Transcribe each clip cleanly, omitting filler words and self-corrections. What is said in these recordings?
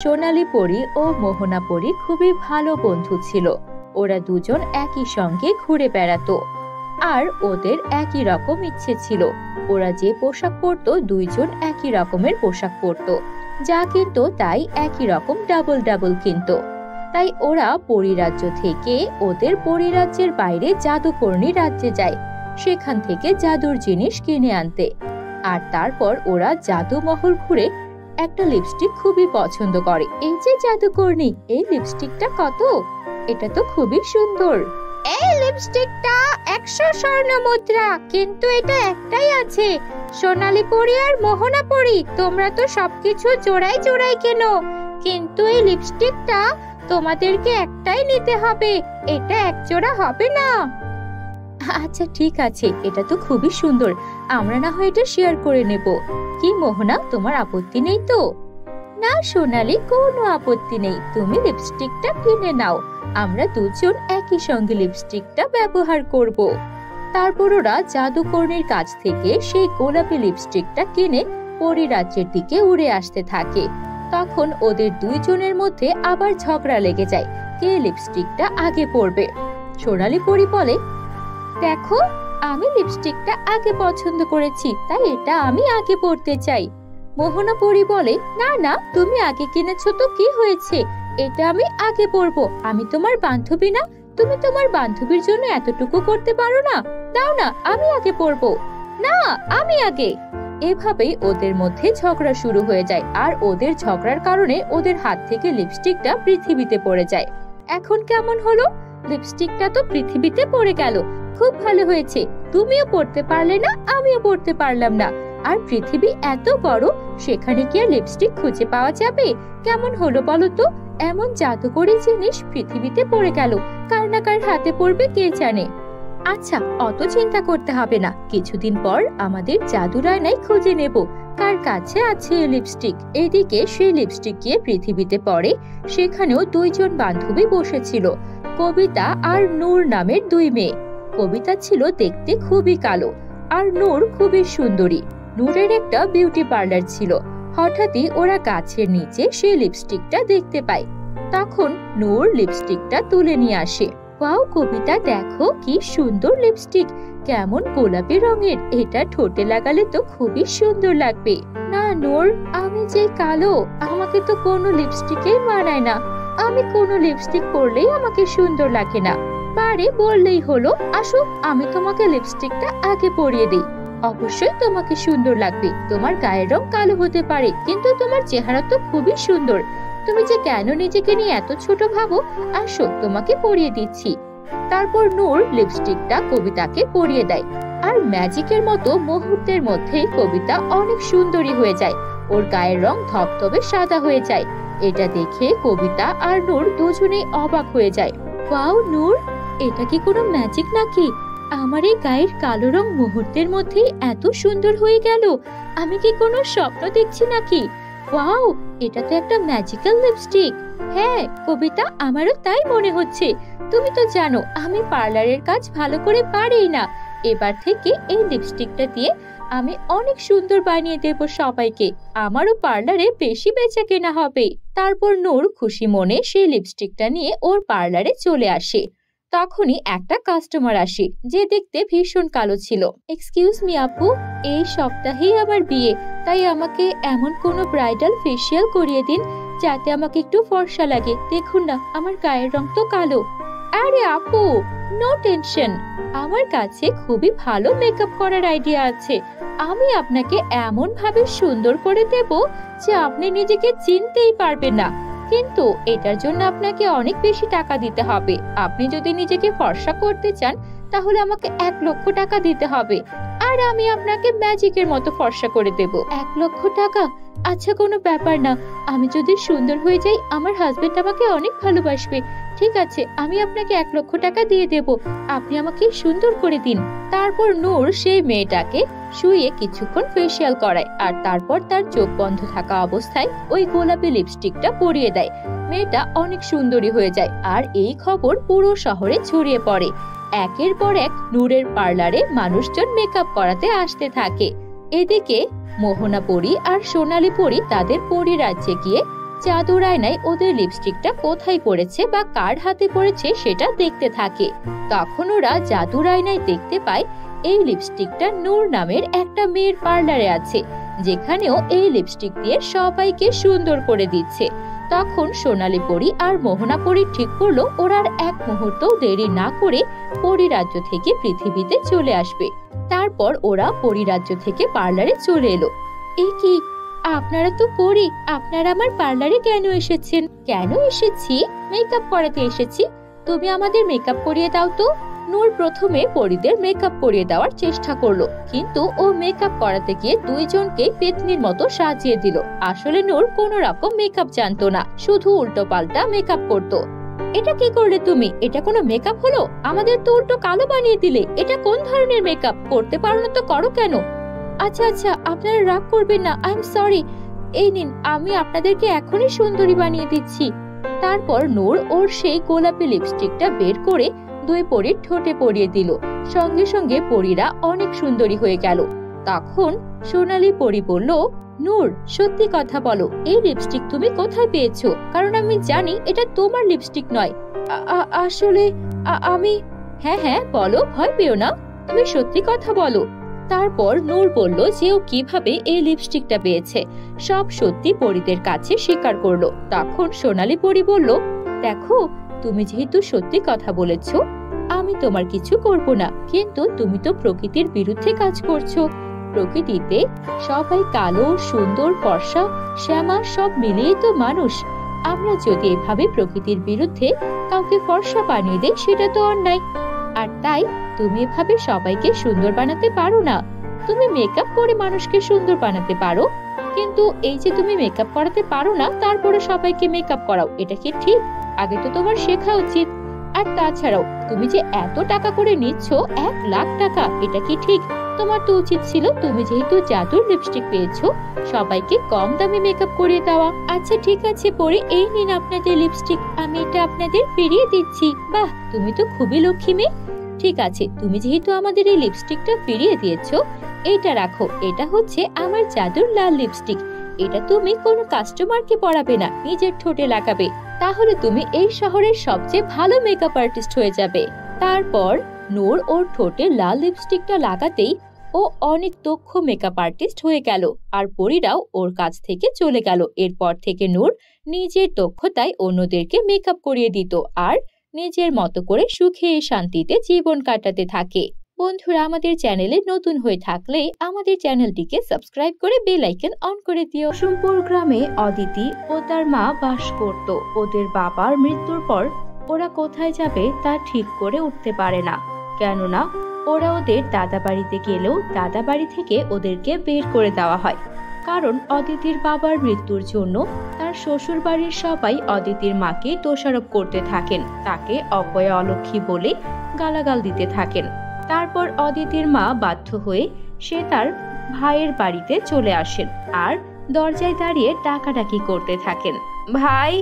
সোনালী পরী ও মোহনা পরী খুবই ভালো বন্ধু ছিল। ওরা দুজন একই সঙ্গে ঘুরে বেড়াতো আর ওদের একই রকম ইচ্ছে ছিল। ওরা যে পোশাক পরতো দুইজন একই রকমের পোশাক পরতো, যা কিনতো তাই একই রকম ডাবল ডাবল কিনতো। তাই ওরা পরীরাজ্য থেকে ওদের পরীরাজ্যের বাইরে জাদুকর্ণী রাজ্যে যায়, সেখান থেকে জাদুর জিনিস কিনে আনতে। আর তারপর ওরা জাদু মহল ঘুরে একটা লিপস্টিক খুবই পছন্দ করে। এই যে জাদুকর্ণী, এই লিপস্টিকটা কত? এটা তো খুবই সুন্দর। এই লিপস্টিকটা 100 স্বর্ণ মুদ্রা, কিন্তু এটা একটাই আছে। সোনালী পরী আর মোহনা পরী, তোমরা তো সবকিছু জোড়ায় জোড়ায় কেনো, কিন্তু এই লিপস্টিকটা তোমাদেরকে একটাই নিতে হবে, এটা এক জোড়া হবে না। আচ্ছা ঠিক আছে, এটা তো খুবই সুন্দর, আমরা না হয় এটা শেয়ার করে নেব। কি মোহনা, তোমার আপত্তি নেই তো? না সোনালী, কোনো আপত্তি নেই, তুমি লিপস্টিকটা কিনে নাও, আমরা দুজন একই সঙ্গে লিপস্টিকটা ব্যবহার করব। তারপর ওরা জাদুকর্ণীর কাছ থেকে সেই গোলাপি লিপস্টিকটা কিনে পরীরাজ্যের দিকে উড়ে আসতে থাকে। তখন ওদের দুইজনের মধ্যে আবার ঝগড়া লেগে যায়, কে লিপস্টিকটা আগে পরবে। সোনালী পরী বলে, দেখো আমি লিপস্টিকটা আগে পছন্দ করেছি, তাই এটা আমি আগে পরতে চাই। মোহনা পরী বলে, না না, তুমি আগে কিনেছো তো কি হয়েছে, এটা আমি আগে পরবো, আমি তোমার বান্ধবী না? তুমি তোমার বান্ধবীর জন্য এতটুকু করতে পারো না? দাও না, আমি আগে পরবো। না, আমি আগে। এভাবেই ওদের মধ্যে ঝগড়া শুরু হয়ে যায়, আর ওদের ঝগড়ার কারণে ওদের হাত থেকে লিপস্টিকটা পৃথিবীতে পড়ে যায়। এখন কেমন হলো? লিপস্টিকটা তো পৃথিবীতে পড়ে গেল, খুব ভালো হয়েছে, তুমিও পড়তে পারলে না, আমিও পড়তে পারলাম না। আর পৃথিবী এত বড়, সেখানে কি আর লিপস্টিক খুঁজে পাওয়া যাবে? কেমন হলো বলো তো? এমন জাদুকরী জিনিস পৃথিবীতে পড়ে গেল, কার না কার হাতে পড়বে কে জানে। আচ্ছা, অত চিন্তা করতে হবে না, কিছুদিন পর আমাদের জাদুর আয়নায় খুঁজে নেব কার কাছে আছে এই লিপস্টিক। এদিকে সেই লিপস্টিক গিয়ে পৃথিবীতে পড়ে, সেখানেও দুইজন বান্ধবী বসেছিল, কবিতা আর নূর নামের দুই মেয়ে। কবিতা ছিল দেখতে খুবই কালো, আর নূর খুবই সুন্দরী। নূরের একটা বিউটি পার্লার ছিল। হঠাৎই ওরা গাছের নিচে সেই লিপস্টিকটা দেখতে পায়। তখন নূর লিপস্টিকটা তুলে নিয়ে আসে। ওয়াও কবিতা, দেখো কি সুন্দর লিপস্টিক, কেমন গোলাপি রঙের, এটা ঠোঁটে লাগালে তো খুবই সুন্দর লাগবে। না নূর, আমি যে কালো, আমাকে তো কোনো লিপস্টিকেই মানায় না, আমি কোনো লিপস্টিক পরলেই আমাকে সুন্দর লাগে না। পারে বললেই হলো, আসো আমি তোমাকে লিপস্টিকটা আগে পরিয়ে দিই, অবশ্যই তোমাকে সুন্দর লাগবে। তোমার গায়ের রং কালো হতে পারে, কিন্তু তোমার চেহারা তো খুবই সুন্দর, তুমি যে কেন নিজেকে নিয়ে এত ছোট ভাবো, আসো তোমাকে পরিয়ে দিচ্ছি। তারপর নূর লিপস্টিকটা কবিতাকে পরিয়ে দেয়, আর ম্যাজিকের মতো মুহূর্তের মধ্যে কবিতা অনেক সুন্দরী হয়ে যায়, ওর গায়ের রং ধবধবে সাদা হয়ে যায়। এটা দেখে কবিতা আর নূর দুজনেই অবাক হয়ে যায়। ওয়াও নূর, এটা কি কোনো ম্যাজিক নাকি? আমার এই গায়ের কালো রং মুহূর্তের মধ্যেই এত সুন্দর হয়ে গেল, আমি কি কোনো স্বপ্ন দেখছি নাকি? ওয়াও, এটা তো একটা ম্যাজিক্যাল লিপস্টিক। হ্যাঁ কবিতা, আমারও তাই মনে হচ্ছে। তুমি তো জানো আমি পার্লারের কাজ ভালো করে পারি না, এবার থেকে এই লিপস্টিকটা দিয়ে আমি অনেক সুন্দর বানিয়ে দেব সবাইকে, আমারও পার্লারে বেশি বেচা কেনা হবে। তারপর নূর খুশি মনে সেই লিপস্টিকটা নিয়ে ওর পার্লারে চলে আসে। তখনই একটা কাস্টমার আসে, যে দেখতে ভীষণ কালো ছিল। এক্সকিউজ মি আপু, এই সপ্তাহেই আমার বিয়ে, তাই আমাকে এমন কোনো ব্রাইডাল ফেসিয়াল করিয়ে দিন যাতে আমাকে একটু ফর্সা লাগে, দেখুন না আমার গায়ের রং তো কালো। আরে আপু, নো টেনশন, আমার কাছে খুবই ভালো মেকআপ করার আইডিয়া আছে, আমি আপনাকে এমন ভাবে সুন্দর করে দেব যে আপনি নিজেকে চিনতেই পারবেন না, কিন্তু এটার জন্য আপনাকে অনেক বেশি টাকা দিতে হবে। আপনি যদি নিজেকে ফর্সা করতে চান তাহলে আমাকে 1 লক্ষ টাকা দিতে হবে, আর আমি আপনাকে ম্যাজিকের মতো ফর্সা করে দেব। 1 লক্ষ টাকা? আচ্ছা কোনো ব্যাপার না, আমি যদি সুন্দর হয়ে যাই আমার হাজবেন্ড আমাকে অনেক ভালোবাসবে। ঠিক আছে, আমি আপনাকে 1 লক্ষ টাকা দিয়ে দেব, আপনি আমাকে সুন্দর করে দিন। তারপর নূর সেই মেয়েটাকে শুয়ে কিছুক্ষণ ফেসিয়াল করায়, আর তারপর তার চোখ বন্ধ থাকা অবস্থায় ওই গোলাপি লিপস্টিকটা পরিয়ে দেয়। মেয়েটা অনেক সুন্দরী হয়ে যায়, আর এই খবর পুরো শহরে ছড়িয়ে পড়ে। একের পর এক নূরের পার্লারে মানুষজন মেকআপ করাতে আসতে থাকে। এদিকে মোহনা পরী আর সোনালী পরী তাদের পরীরাজ্যে গিয়ে জাদুর আয়নায় ওদের লিপস্টিকটা কোথায় পড়েছে বা কার হাতে পড়েছে সেটা দেখতে থাকে। তখন ওরা জাদুর আয়নায় দেখতে পায় এই লিপস্টিকটা নূর নামের একটা মেয়ের পার্লারে আছে, যেখানেও এই লিপস্টিক দিয়ে সবাইকে সুন্দর করে দিচ্ছে। তখন সোনালী পরী আর মোহনা পরী ঠিক করলো ওরা আর এক মুহূর্ত দেরি না করে পরীরাজ্য থেকে পৃথিবীতে চলে আসবে। তারপর ওরা পরীরাজ্য থেকে পার্লারে চলে এলো। এই কি, আপনারা তো পরী, আপনারা আমার পার্লারে কেন এসেছেন? কেন এসেছি? মেকআপ করাতে এসেছি। তুমি আমাদের মেকআপ করিয়ে দাও তো। নূর প্রথমে পরীদের মেকআপ করিয়ে দেওয়ার চেষ্টা করলো, কিন্তু ও মেকআপ করাতে গিয়ে দুইজনকে পেতনির মতো সাজিয়ে দিল। আসলে নূর কোনো রকম মেকআপ জানতো না, শুধু উল্টো পাল্টা মেকআপ করতো। এটা কি করলে তুমি? এটা কোনো মেকআপ হলো? আমাদের তো উল্টো কালো বানিয়ে দিলে। এটা কোন ধরনের মেকআপ? করতে পারো না তো করো কেন? আচ্ছা আচ্ছা, আপনারা রাগ করবেন না, আই এম সরি। এই নিন, আমি আপনাদেরকে এখনই সুন্দরী বানিয়ে দিচ্ছি। তারপর নূর ওর সেই গোলাপি লিপস্টিকটা বের করে দুই পরীর ঠোঁটে পরিয়ে দিল। সঙ্গে সঙ্গে পরীরা অনেক সুন্দরী হয়ে গেল। তখন সোনালী পরী বলল, নূর, সত্যি কথা বলো, এই লিপস্টিক তুমি কোথায় পেয়েছো? কারণ আমি জানি এটা তোমার লিপস্টিক নয়। আসলে আমি। হ্যাঁ হ্যাঁ বলো, ভয় পেও না, তুমি সত্যি কথা বলো। তারপর নূর বলল যে ও কিভাবে এই লিপস্টিকটা পেয়েছে, সব সত্যি পরীদের কাছে স্বীকার করলো। তখন সোনালী পরী বলল, দেখো, তুমি যেহেতু সত্যি কথা বলেছো, আমি তোমার কিছু করব না, কিন্তু তুমি তো প্রকৃতির বিরুদ্ধে কাজ করছো। প্রকৃতিতে সবাই কালো, সুন্দর, ফর্সা, শ্যামা সব মিলিয়ে তো মানুষ। আমরা যদি এভাবে প্রকৃতির বিরুদ্ধে কাউকে ফর্সা বানিয়ে দেই সেটা তো অন্যায়। আর তাই তুমি এভাবে সবাইকে সুন্দর বানাতে পারো না। তুমি মেকআপ করে মানুষকে সুন্দর বানাতে পারো, কিন্তু এই যে তুমি মেকআপ করাতে পারো না তারপরে সবাইকে মেকআপ করাও, এটা কি ঠিক? আগে তো তোমার শেখা উচিত। আর তাছাড়াও তুমি যে এত টাকা করে নিচ্ছ, 1,00,000 টাকা, এটা কি ঠিক? তোমার তো উচিত ছিল, তুমি যেহেতু জাদুর লিপস্টিক পেয়েছো, সবাইকে কম দামে মেকআপ করিয়ে দেওয়া। আচ্ছা ঠিক আছে পরে, এই নিন আপনাদের লিপস্টিক, আমি এটা আপনাদের ফিরিয়ে দিচ্ছি। বাহ, তুমি তো খুবই লক্ষ্মী মেয়ে। ঠিক আছে, তুমি যেহেতু আমাদের এই লিপস্টিকটা ফিরিয়ে দিয়েছো, এইটা রাখো। এটা হচ্ছে আমার জাদুর লাল লিপস্টিক। এটা তুমি কোনো কাস্টমারকে পরাবে না, নিজের ঠোঁটে লাগাবে। তাহলে তুমি এই শহরের সবচেয়ে ভালো মেকআপ আর্টিস্ট হয়ে যাবে। তারপর নূর ওর ঠোঁটে লাল লিপস্টিকটা লাগাতেই ও অনেক দক্ষ মেকআপ আর্টিস্ট হয়ে গেল। আর পরীরাও ওর কাছ থেকে চলে গেল। এরপর থেকে নূর নিজের দক্ষতায় অন্যদেরকে মেকআপ করিয়ে দিত আর নিজের মতো করে সুখে শান্তিতে জীবন কাটাতে থাকে। বন্ধুরা, আমাদের চ্যানেলে নতুন হয়ে থাকলে আমাদের চ্যানেলটিকে সাবস্ক্রাইব করে বেল আইকন অন করে দিও। কুসুমপুর গ্রামে অদিতি ও তার মা বাস করত। ওদের বাবার মৃত্যুর পর ওরা কোথায় যাবে তা ঠিক করে উঠতে পারে না, কেননা ওরা ওদের দাদা বাড়িতে গেলেও দাদা বাড়ি থেকে ওদেরকে বের করে দেওয়া হয়। কারণ অদিতির বাবার মৃত্যুর জন্য তার শ্বশুর বাড়ির সবাই অদিতির মাকে দোষারোপ করতে থাকেন, তাকে অপয়া অলক্ষী বলে গালাগাল দিতে থাকেন। তারপর অদিতির মা বাধ্য হয়ে সে তার ভাইয়ের বাড়িতে চলে আসেন আর দরজায় দাঁড়িয়ে ডাকাডাকি করতে থাকেন। ভাই,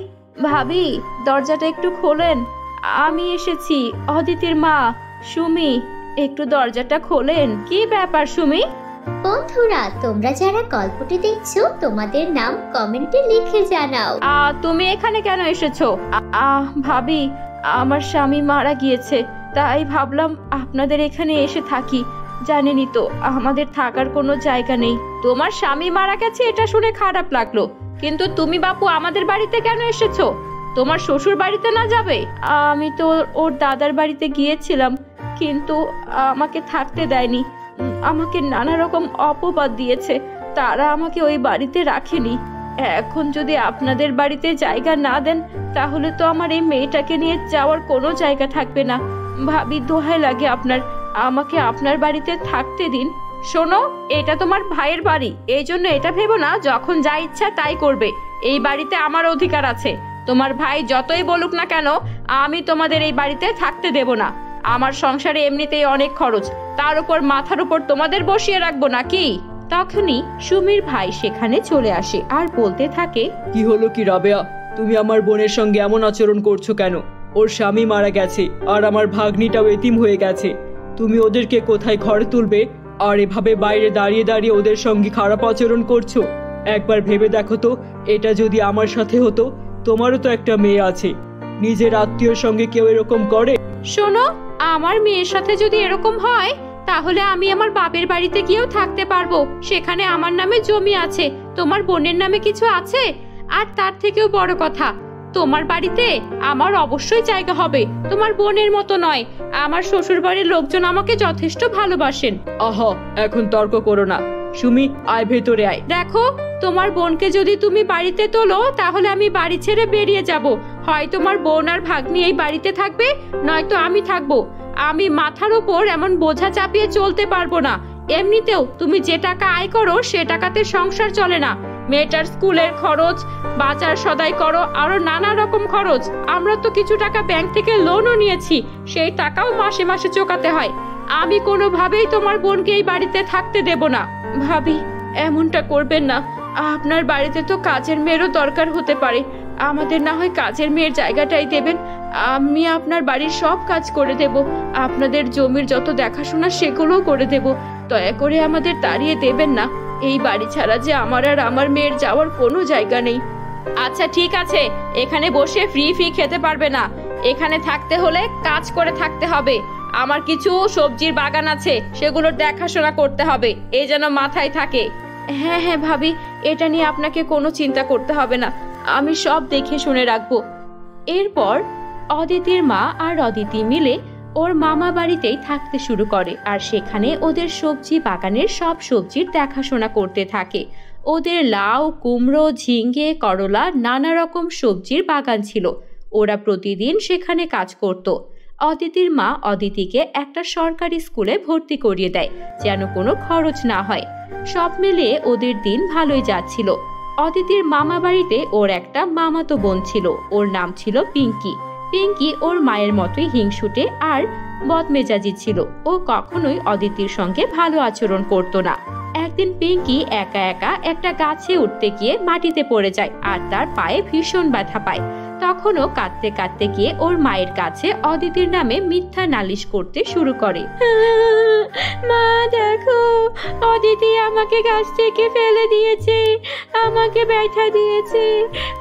ভাবি, দরজাটা একটু খোলেন, আমি এসেছি, অদিতির মা, সুমি, একটু দরজাটা খোলেন। কি ব্যাপার সুমি? বন্ধুরা, তোমরা যারা গল্পটি দেখছো তোমাদের নাম কমেন্টে লিখে জানাও। তুমি এখানে কেন এসেছো? ভাবি, আমার স্বামী মারা গিয়েছে, তাই ভাবলাম আপনাদের এখানে এসে থাকি। জানেনই তো আমাদের থাকার কোনো জায়গা নেই। তোমার স্বামী মারা গেছে এটা শুনে খারাপ লাগলো, কিন্তু তুমি বাপু আমাদের বাড়িতে কেন এসেছো? তোমার শ্বশুর বাড়িতে না যাবে? আমি তো ওর দাদার বাড়িতে গিয়েছিলাম, কিন্তু আমাকে থাকতে দেয়নি। আমাকে নানা রকম অপবাদ দিয়েছে, তারা আমাকে ওই বাড়িতে রাখেনি। এখন যদি আপনাদের বাড়িতে জায়গা না দেন তাহলে তো আমার এই মেয়েটাকে নিয়ে যাওয়ার কোনো জায়গা থাকবে না। ভাবি, দোহাই লাগে আপনার, আমাকে আপনার বাড়িতে থাকতে দিন। শোনো, এটা তোমার ভাইয়ের বাড়ি, এই জন্য এটা ভেবো না যখন যা ইচ্ছা তাই করবে। এই বাড়িতে আমার অধিকার আছে। তোমার ভাই যতই বলুক না কেন, আমি তোমাদের এই বাড়িতে থাকতে দেব না। আমার সংসারে এমনিতেই অনেক খরচ, তার উপর মাথার উপর তোমাদের বসিয়ে রাখবো নাকি? তখনই সুমির ভাই সেখানে চলে আসে আর বলতে থাকে, কি হলো কি রাবেয়া, তুমি আমার বোনের সঙ্গে এমন আচরণ করছো কেন? ওর স্বামী মারা গেছে আর আমার ভাগ্নিটাও এতিম হয়ে গেছে। তুমি ওদেরকে কোথায় ঘরে তুলবে আর এভাবে বাইরে দাঁড়িয়ে দাঁড়িয়ে ওদের সঙ্গে খারাপ আচরণ করছো? একবার ভেবে দেখো তো, এটা যদি আমার সাথে হতো। তোমারও তো একটা মেয়ে আছে, নিজের আত্মীয়র সঙ্গে কেউ এরকম করে? শোনো, আমার মেয়ের সাথে যদি এরকম হয় তাহলে আমি আমার বাপের বাড়িতে গিয়েও থাকতে পারবো। সেখানে আমার নামে জমি আছে, তোমার বোনের নামে কিছু আছে। আর তার থেকেও বড় কথা, তোমার বাড়িতে আমার অবশ্যই জায়গা হবে, তোমার বোনের মতো নয়। আমার শ্বশুর বাড়ির লোকজন আমাকে যথেষ্ট ভালোবাসেন। আহা, এখন তর্ক করো না। সুমি, আয় ভেতরে আয়। দেখো, তোমার বোনকে যদি তুমি বাড়িতে তোলো তাহলে আমি বাড়ি ছেড়ে বেরিয়ে যাব। হয় তোমার বোন আর ভাগ্নি এই বাড়িতে থাকবে, নয়তো আমি থাকবো। আমি মাথার উপর এমন বোঝা চাপিয়ে চলতে পারবো না। এমনিতেও তুমি যে টাকা আয় করো সে টাকাতে সংসার চলে না। মেয়েটার স্কুলের খরচ, বাজার সদাই করো, আরো নানা রকম খরচ। আমরা তো কিছু টাকা ব্যাংক থেকে লোনও নিয়েছি, সেই টাকাও মাসে মাসে চোকাতে হয়। আমি কোনোভাবেই তোমার বোনকে এই বাড়িতে থাকতে দেব না। ভাবি, এমনটা করবেন না। আপনার বাড়িতে তো কাজের মেয়েরও দরকার হতে পারে, আমাদের না হয় কাজের মেয়ের জায়গাটাই দেবেন। আমি আপনার বাড়ির সব কাজ করে দেব, আপনাদের জমির যত দেখাশোনা সেগুলোও করে দেব। দয়া করে আমাদের তাড়িয়ে দেবেন না। এই বাড়ি ছাড়া যে আমার আর আমার মেয়ের যাওয়ার কোনো জায়গা নেই। আচ্ছা ঠিক আছে, এখানে বসে ফ্রি খেতে পারবে না। এখানে থাকতে হলে কাজ করে থাকতে হবে। আমার কিছু সবজির বাগান আছে, সেগুলোর দেখাশোনা করতে হবে, এই যেন মাথায় থাকে। হ্যাঁ হ্যাঁ ভাবি, এটা নিয়ে আপনাকে কোনো চিন্তা করতে হবে না, আমি সব দেখে শুনে রাখবো। এরপর অদিতির মা আর অদিতি মিলে ওর মামা বাড়িতেই থাকতে শুরু করে, আর সেখানে ওদের সবজি বাগানের সব সবজির দেখাশোনা করতে থাকে। ওদের লাউ, কুমড়ো, ঝিঙ্গে, করলা, নানা রকম সবজির বাগান ছিল। ওরা প্রতিদিন সেখানে কাজ করত। অদিতির মা অদিতিকে একটা সরকারি স্কুলে ভর্তি করিয়ে দেয়, যেন কোনো খরচ না হয়। সব মিলিয়ে ওদের দিন ভালোই যাচ্ছিল। অদিতির মামা বাড়িতে ওর একটা মামাতো বোন ছিল, ওর নাম ছিল পিঙ্কি। পিঙ্কি ওর মায়ের মতোই হিংসুটে আর বদমেজাজি ছিল। ও কখনোই অদিতির সঙ্গে ভালো আচরণ করত না। একদিন পিঙ্কি একা একা একটা গাছে উঠতে গিয়ে মাটিতে পড়ে যায় আর তার পায়ে ভীষণ ব্যথা পায়। তখনও কাঁদতে কাঁদতে গিয়ে ওর মায়ের কাছে অদিতির নামে মিথ্যা নালিশ করতে শুরু করে। মা দেখো, অদিতি আমাকে গাছ থেকে ফেলে দিয়েছে, আমাকে ব্যথা দিয়েছে।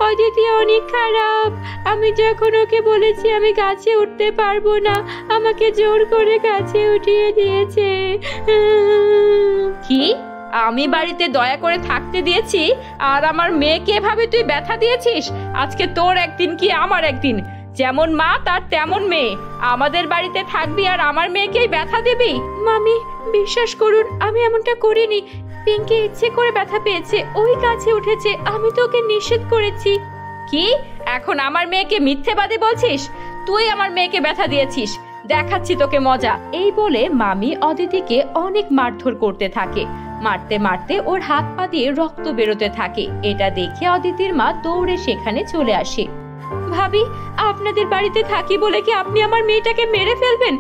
অদিতি অনেক খারাপ। আমি যখন ওকে বলেছি আমি গাছে উঠতে পারবো না, আমাকে জোর করে গাছে উঠিয়ে দিয়েছে। কি? আমি বাড়িতে দয়া করে থাকতে দিয়েছি আর আমার মেয়েকে এভাবে তুই ব্যথা দিয়েছিস? আজকে তোর একদিন কি আমার একদিন। যেমন মা তার তেমন মেয়ে। আমাদের বাড়িতে থাকবি আর আমার মেয়েকেই ব্যথা দিবি? মামি, বিশ্বাস করুন, আমি এমনটা করিনি। পিঙ্কি ইচ্ছে করে ব্যথা পেয়েছে, ওই গাছে উঠেছে, আমি তো ওকে নিষেধ করেছি। কি? এখন আমার মেয়েকে মিথ্যেবাদী বলছিস? তুই আমার মেয়েকে ব্যথা দিয়েছিস, দেখাচ্ছি তোকে মজা। এই বলে মামি অদিতিকে অনেক মারধর করতে থাকে। মারতে মারতে ওর হাত পা দিয়ে রক্ত বেরোতে থাকে। এটা দেখে অদিতির মা দৌড়ে সেখানে চলে আসে। ভাবি, আপনাদের বাড়িতে থাকি বলে কি আপনি আমার মেয়েটাকে মেরে ফেলবেন?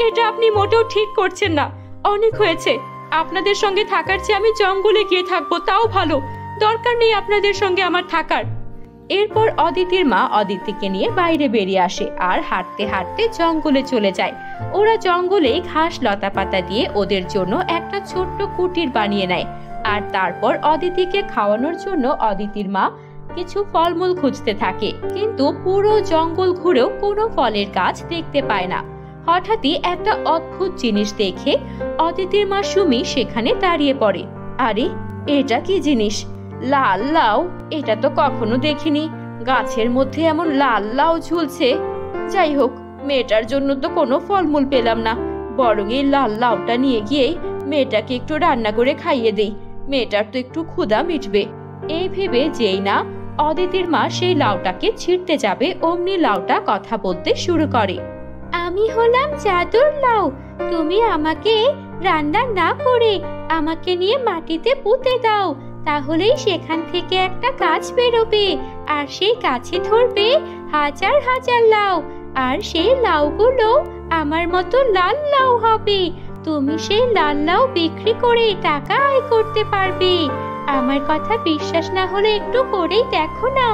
এটা আপনি মোটেও ঠিক করছেন না। অনেক হয়েছে, আপনাদের সঙ্গে থাকার চেয়ে আমি জঙ্গলে গিয়ে থাকবো, তাও ভালো। দরকার নেই আপনাদের সঙ্গে আমার থাকার। এরপর অদিতির মা অদিতিকে নিয়ে বাইরে বেরিয়ে আসে আর হাঁটতে হাঁটতে জঙ্গলে চলে যায়। ওরা জঙ্গলে ঘাস লতা পাতা দিয়ে ওদের জন্য একটা ছোট্ট কুটির বানিয়ে নেয়। আর তারপর অদিতিকে খাওয়ানোর জন্য অদিতির মা কিছু ফলমূল খুঁজতে থাকে, কিন্তু পুরো জঙ্গল ঘুরেও কোনো ফলের গাছ দেখতে পায় না। হঠাৎই একটা অদ্ভুত জিনিস দেখে অদিতির মা সুমি সেখানে দাঁড়িয়ে পড়ে। আরে, এটা কি জিনিস? লাল লাউ, এটা তো কখনো দেখিনি। গাছের মধ্যে এমন লাল লাউ ঝুলছে। যাই হোক, মেয়েটার জন্য তো কোনো ফলমূল পেলাম না, বরং এই লাল লাউটা নিয়ে গিয়ে মেয়েটাকে একটু রান্না করে খাইয়ে দেই, মেয়েটার তো একটু ক্ষুধা মিটবে। এই ভেবে যেই না অদিতির মা সেই লাউটাকে ছিঁড়তে যাবে, অমনি লাউটা কথা বলতে শুরু করে। আমি হলাম জাদুর লাউ, তুমি আমাকে রান্না না করে আমাকে নিয়ে মাটিতে পুঁতে দাও, তাহলেই সেখান থেকে একটা গাছ বেরোবে, আর সেই গাছে ধরবে হাজার হাজার লাউ, আর সেই লাউগুলো আমার মতো লাল লাউ হবে। তুমি সেই লাল লাউ বিক্রি করে টাকা আয় করতে পারবে। আমার কথা বিশ্বাস না হলে একটু করেই দেখো না।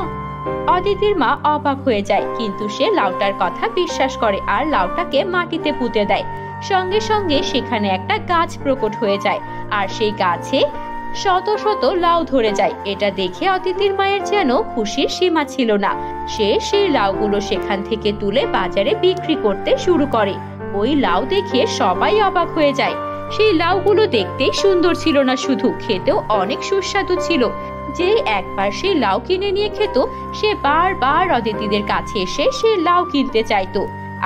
অদিতির মা অবাক হয়ে যায়, কিন্তু সে লাউটার কথা বিশ্বাস করে আর লাউটাকে মাটিতে পুঁতে দেয়। সঙ্গে সঙ্গে সেখানে একটা গাছ প্রকট হয়ে যায়, আর সেই গাছে শত শত লাউ ধরে যায়। এটা দেখে অদিতির মায়ের যেন খুশির সীমা ছিল না। সে সেই লাউগুলো সেখান থেকে তুলে বাজারে বিক্রি করতে শুরু করে। ওই লাউ দেখে সবাই অবাক হয়ে যায়। সেই লাউগুলো দেখতেই সুন্দর ছিল না, শুধু খেতেও অনেক সুস্বাদু ছিল। যে একবার সেই লাউ কিনে নিয়ে খেত, সে বারবার অদিতিদের কাছে এসে সে লাউ কিনতে চাইতো।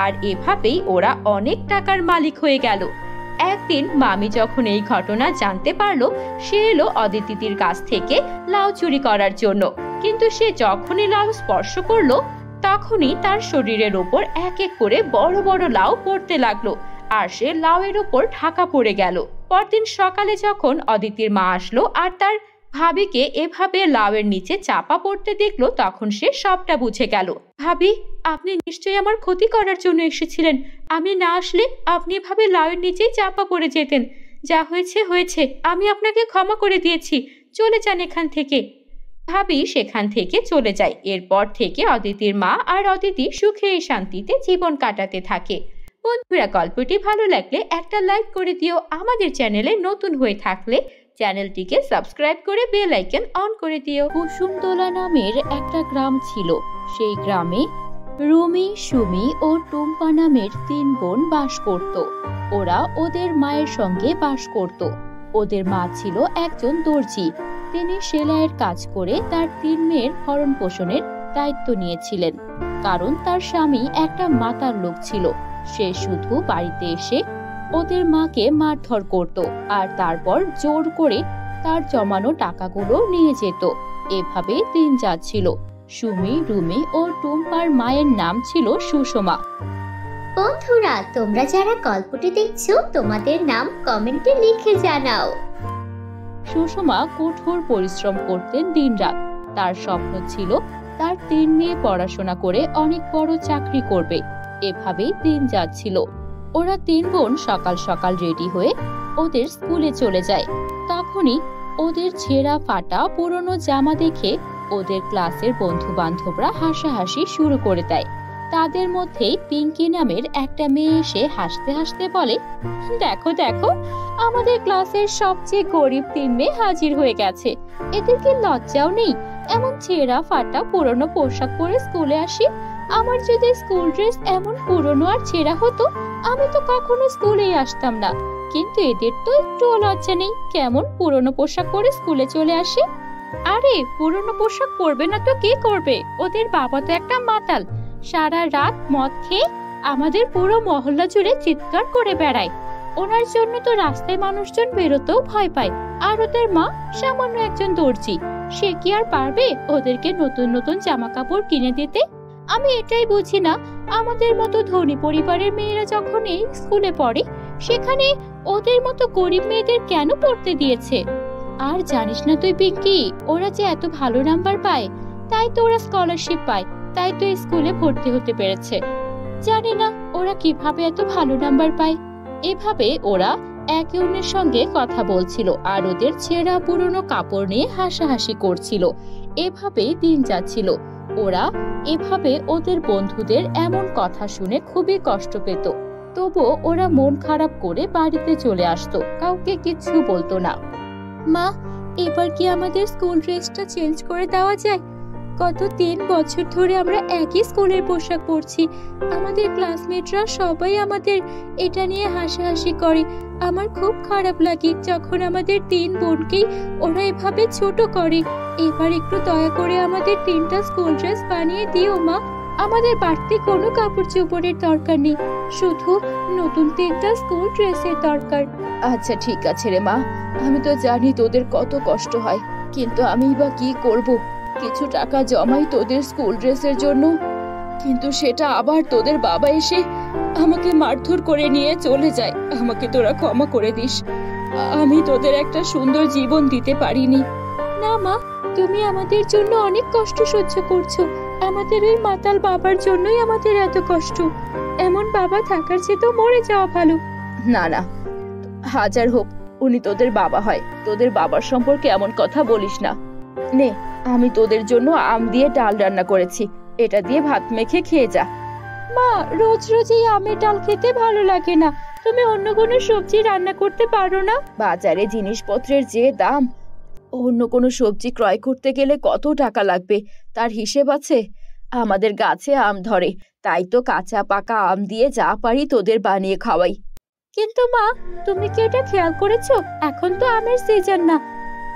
আর এভাবেই ওরা অনেক টাকার মালিক হয়ে গেল। একদিন মামি যখন এই ঘটনা জানতে পারলো, সে এলো অদিতিদের কাছ থেকে লাউ চুরি করার জন্য। কিন্তু সে যখনই লাউ স্পর্শ করলো, তখনই তার শরীরের ওপর এক এক করে বড় বড় লাউ পড়তে লাগলো, আর সে লাউয়ের ওপর ঢাকা পড়ে গেল। পরদিন সকালে যখন অদিতির মা আসলো আর তার ভাবিকে এভাবে লাউয়ের নিচে চাপা পড়তে দেখলো, তখন সে সবটা বুঝে গেল। ভাবি, আপনি নিশ্চয়ই আমার ক্ষতি করার জন্য এসেছিলেন। আমি না আসলে আপনি এভাবে লাউয়ের নিচেই চাপা পড়ে যেতেন। যা হয়েছে হয়েছে, আমি আপনাকে ক্ষমা করে দিয়েছি। চলে যান এখান থেকে। ভাবি সেখান থেকে চলে যায়। এরপর থেকে অদিতির মা আর অদিতি সুখে শান্তিতে জীবন কাটাতে থাকে। বন্ধুরা, গল্পটি ভালো লাগলে একটা লাইক করে দিও। আমাদের চ্যানেলে নতুন হয়ে থাকলে চ্যানেলটিকে সাবস্ক্রাইব করে বেল আইকন অন করে দিও। কুসুমতলা নামের একটা গ্রাম ছিল। সেই গ্রামে রুমি, সুমি ও টুম্পা নামের 3 বোন বাস করত। ওরা ওদের মায়ের সঙ্গে বাস করত। ওদের মা ছিল একজন দর্জি। তিনি সেলাইয়ের কাজ করে তার 3 মেয়ের ভরণ পোষণের দায়িত্ব নিয়েছিলেন। কারণ তার স্বামী একটা মাতাল লোক ছিল। সে শুধু বাড়িতে এসে ওদের মাকে মারধর করত, আর তারপর জোর করে তার জমানো টাকাগুলো নিয়ে যেত। এভাবে দিন যাচ্ছিল। সুমি, রুমি ও টুম্পার মায়ের নাম ছিল সুষমা। বন্ধুরা, তোমরা যারা গল্পটি দেখছো তোমাদের নাম কমেন্টে লিখে জানাও। সুষমা কঠোর পরিশ্রম করতেন দিনরাত। তার স্বপ্ন ছিল তার 3 মেয়ে পড়াশোনা করে অনেক বড় চাকরি করবে। এভাবেই দিন যাচ্ছিল। ওরা 3 বোন সকাল সকাল রেডি হয়ে ওদের স্কুলে চলে যায়। তখনই ওদের ছেঁড়া ফাটা পুরনো জামা দেখে ওদের ক্লাসের বন্ধু বান্ধবরা হাসাহাসি শুরু করে দেয়। তাদের মধ্যেই পিঙ্কি নামের একটা মেয়ে এসে হাসতে হাসতে বলে, দেখো দেখো, আমাদের ক্লাসের সবচেয়ে গরিব 3 মেয়ে হাজির হয়ে গেছে। এদেরকে লজ্জাও নেই এমন ছেঁড়া ফাটা পুরনো পোশাক পরে স্কুলে আসি। আমার যদি স্কুল ড্রেস এমন পুরনো আর ছেঁড়া হতো, আমি তো কখনো স্কুলেই আসতাম না। কিন্তু এদের তো একটুও লজ্জা নেই, কেমন পুরনো পোশাক পরে স্কুলে চলে আসে। আরে পুরনো পোশাক পরবে না তো কে করবে? ওদের বাবা তো একটা মাতাল, সারা রাত মদ খেয়ে আমাদের পুরো মহল্লা জুড়ে চিৎকার করে বেড়ায়। ওনার জন্য তো রাস্তায় মানুষজন বেরোতেও ভয় পায়। আর ওদের মা সামান্য একজন দর্জি, সে কি আর পারবে ওদেরকে নতুন নতুন জামা কাপড় কিনে দিতে? আমি এটাই বুঝি না, আমাদের মতো ধনী পরিবারের মেয়েরা যখন এই স্কুলে পড়ে, সেখানে ওদের মতো গরিব মেয়েদের কেন পড়তে দিয়েছে? আর জানিস না তুই পিঙ্কি, ওরা যে এত ভালো নাম্বার পায়, তাই তো ওরা স্কলারশিপ পায়, তাই তো এই স্কুলে ভর্তি হতে পেরেছে। জানি না ওরা কিভাবে এত ভালো নাম্বার পায়। এভাবে ওরা একে অন্যের সঙ্গে কথা বলছিল আর ওদের ছেঁড়া পুরনো কাপড় নিয়ে হাসাহাসি করছিল। এভাবেই দিন যাচ্ছিল। ওরা এভাবে ওদের বন্ধুদের এমন কথা শুনে খুবই কষ্ট পেত। তবুও ওরা মন খারাপ করে বাড়িতে চলে আসতো, কাউকে কিচ্ছু বলতো না। মা, এবার কি আমাদের স্কুল ড্রেসটা চেঞ্জ করে দেওয়া যায়? গত 3 বছর ধরে আমরা একই স্কুলের পোশাক পরছি। আমাদের ক্লাসমেটরা সবাই আমাদের এটা নিয়ে হাসাহাসি করে। আমার খুব খারাপ লাগে যখন আমাদের 3 বোনকেই ওরা এভাবে ছোট করে। এবার একটু দয়া করে আমাদের 3টা স্কুল ড্রেস বানিয়ে দিও মা। আমাদের বাড়তি কোনো কাপড় চোপড়ের দরকার নেই, শুধু নতুন 3টা স্কুল ড্রেসের দরকার। আচ্ছা ঠিক আছে রে মা, আমি তো জানি তোদের কত কষ্ট হয়, কিন্তু আমি বা কি করব? কিছু টাকা জমাই তোদের স্কুল ড্রেসের জন্য, কিন্তু সেটা আবার তোদের বাবা এসে আমাকে মারধর করে নিয়ে চলে যায়। আমাকে তোরা ক্ষমা করে দিস, আমি তোদের একটা সুন্দর জীবন দিতে পারিনি। না মা, তুমি আমাদের জন্য অনেক কষ্ট সহ্য করছো। আমাদের ওই মাতাল বাবার জন্যই আমাদের এত কষ্ট। এমন বাবা থাকার চেয়ে তো মরে যাওয়া ভালো। না না, হাজার হোক উনি তোদের বাবা হয়, তোদের বাবার সম্পর্কে এমন কথা বলিস না। নে, আমি তোদের জন্য আম দিয়ে ডাল রান্না করেছি, এটা দিয়ে ভাত মেখে খেয়ে যা। মা, রোজ রোজ এই আমের ডাল খেতে ভালো লাগে না। তুমি অন্য কোনো সবজি রান্না করতে পারো না? বাজারে জিনিসপত্রের যে দাম, অন্য কোনো সবজি ক্রয় করতে গেলে কত টাকা লাগবে তার হিসেব আছে? আমাদের গাছে আম ধরে, তাই তো কাঁচা পাকা আম দিয়ে যা পারি তোদের বানিয়ে খাওয়াই। কিন্তু মা, তুমি কি এটা খেয়াল করেছো? এখন তো আমের সিজন না,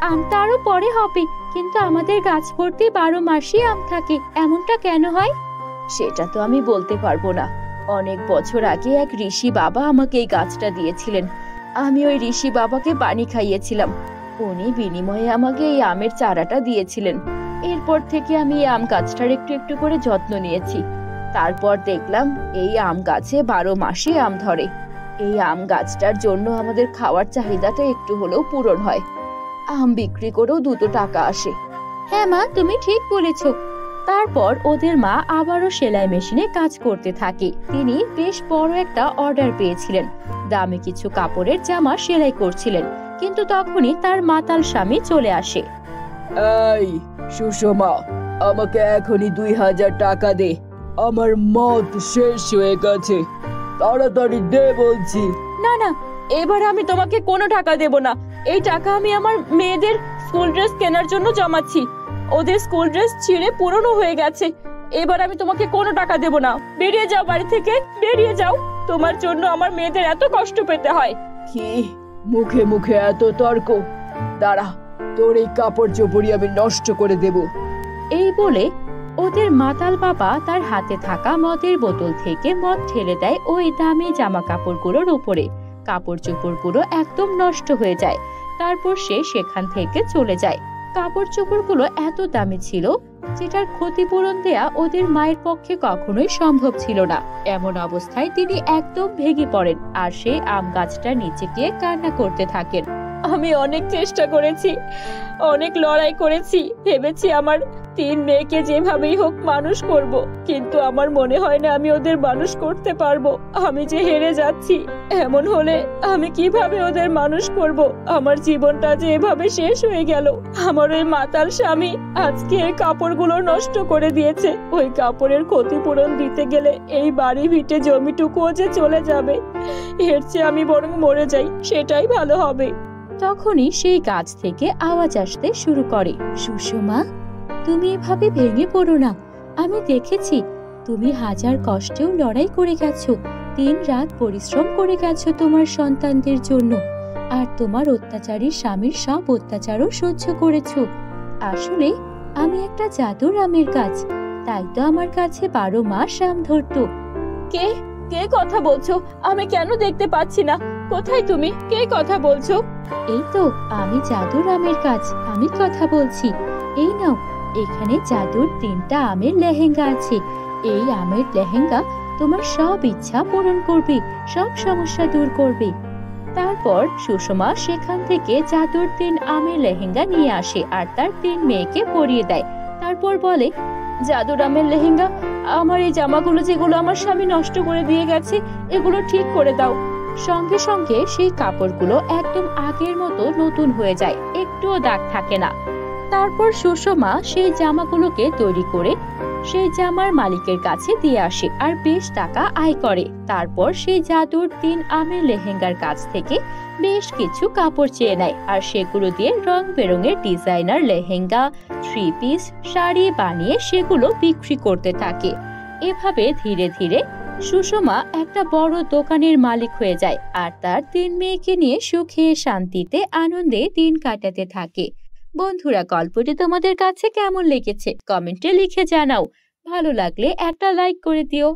আমটা আরো পরে হবে, কিন্তু আমাদের গাছ ভর্তি 12 মাসই আম থাকে, এমনটা কেন হয়? সেটা তো আমি বলতে পারবো না। অনেক বছর আগে এক ঋষি বাবা আমাকে এই গাছটা দিয়েছিলেন। আমি ওই ঋষি বাবাকে পানি খাইয়েছিলাম, উনি বিনিময়ে আমাকে এই আমের চারাটা দিয়েছিলেন। এরপর থেকে আমি এই আম গাছটার একটু একটু করে যত্ন নিয়েছি। তারপর দেখলাম এই আম গাছে 12 মাসই আম ধরে। এই আম গাছটার জন্য আমাদের খাওয়ার চাহিদাটা একটু হলেও পূরণ হয়। আম বিক্রি করেও 2 টাকা আসে। হ্যাঁ মা, তুমি ঠিক বলেছো। তারপর ওদের মা আবারও সেলাই মেশিনে কাজ করতে থাকে। তিনি বেশ বড় একটা অর্ডার পেয়েছিলেন, দামি কিছু কাপড়ের জামা সেলাই করছিলেন। কিন্তু তখনই তার মাতাল স্বামী চলে আসে। এই সুষমা, আমাকে এখনই 2000 টাকা দে, আমার মদ শেষ হয়ে গেছে, তাড়াতাড়ি দে বলছি। না না, এবার আমি তোমাকে কোনো টাকা দেব না। এই টাকা আমি আমার মেয়েদের স্কুল ড্রেস কেনার জন্য জমাচ্ছি। ওদের স্কুল ড্রেস ছিঁড়ে পুরনো হয়ে গেছে। এবার আমি তোমাকে কোনো টাকা দেব না। বেরিয়ে যাও বাড়ি থেকে, বেরিয়ে যাও। তোমার জন্য আমার মেয়েদের এত কষ্ট পেতে হয়। কি মুখে মুখে এত তর্ক? দাঁড়া, তোর এই কাপড় চোপড়ি আমি নষ্ট করে দেব। এই বলে ওদের মাতাল বাবা তার হাতে থাকা মদের বোতল থেকে মদ ঢেলে দেয় ওই দামি জামা কাপড়গুলোর উপরে। কাপড় চোপড়গুলো একদম নষ্ট হয়ে যায়। তারপর সে সেখান থেকে চলে যায়। কাপড় চোপড়গুলো এত দামি ছিল যেটার ক্ষতিপূরণ দেয়া ওদের মায়ের পক্ষে কখনোই সম্ভব ছিল না। এমন অবস্থায় তিনি একদম ভেঙে পড়েন আর সেই আম গাছটার নিচে গিয়ে কান্না করতে থাকেন। আমি অনেক চেষ্টা করেছি, অনেক লড়াই করেছি, ভেবেছি আমার 3 মেয়েকে যেভাবেই হোক মানুষ করব, কিন্তু আমার মনে হয় না আমি ওদের মানুষ করতে পারবো। আমি যে হেরে যাচ্ছি, এমন হলে আমি কিভাবে ওদের মানুষ করব? আমার জীবনটা যে এভাবে শেষ হয়ে গেল। আমার ওই মাতাল স্বামী আজকে এই কাপড়গুলো নষ্ট করে দিয়েছে। ওই কাপড়ের ক্ষতিপূরণ দিতে গেলে এই বাড়ি ভিটে জমিটুকুও যে চলে যাবে। এর চেয়ে আমি বরং মরে যাই, সেটাই ভালো হবে। তখনই সেই গাছ থেকে আওয়াজ আসতে শুরু করে। সুষমা, তুমি এভাবে ভেঙে পড়ো না। আমি দেখেছি তুমি হাজার কষ্টেও লড়াই করে গেছো, 3 রাত পরিশ্রম করে গেছো তোমার সন্তানদের জন্য, আর তোমার অত্যাচারী স্বামীর সব অত্যাচারও সহ্য করেছো। আসলে আমি একটা জাদুর আমের গাছ, তাই তো আমার কাছে 12 মাস আম ধরতো। কে কে কথা বলছো? আমি কেন দেখতে পাচ্ছি না? কোথায় তুমি? কে কথা বলছো? এই তো আমি জাদুর আমের গাছ, আমি কথা বলছি। এই নাও, এখানে জাদুর 3টা আমের লেহেঙ্গা আছে। এই আমের লেহেঙ্গা তোমার সব ইচ্ছা পূরণ করবে, সব সমস্যা দূর করবে। তারপর সুষমা সেখান থেকে জাদুর 3 আমের লেহেঙ্গা নিয়ে আসে আর তার 3 মেয়েকে পরিয়ে দেয়। তারপর বলে, জাদুর আমের লেহেঙ্গা, আমার এই জামাগুলো যেগুলো আমার স্বামী নষ্ট করে দিয়ে গেছে, এগুলো ঠিক করে দাও। সঙ্গে সঙ্গে সেই কাপড়গুলো একদম আগের মতো নতুন হয়ে যায়, একটুও দাগ থাকে না। তারপর সুষমা সেই জামাগুলোকে তৈরি করে সেই জামার মালিকের কাছে দিয়ে আসে আর বেশ টাকা আয় করে। তারপর সেই জাদুর 3 আমের লেহেঙ্গার কাছ থেকে বেশ কিছু কাপড় চেয়ে নেয় আর সেগুলো দিয়ে রং বেরঙের ডিজাইনার লেহেঙ্গা, 3 পিস শাড়ি বানিয়ে সেগুলো বিক্রি করতে থাকে। এভাবে ধীরে ধীরে সুষমা একটা বড় দোকানের মালিক হয়ে যায় আর তার 3 মেয়েকে নিয়ে সুখে শান্তিতে আনন্দে দিন কাটাতে থাকে। বন্ধুরা, গল্পটি তোমাদের কাছে কেমন লেগেছে কমেন্টে লিখে জানাও। ভালো লাগলে একটা লাইক করে দিও।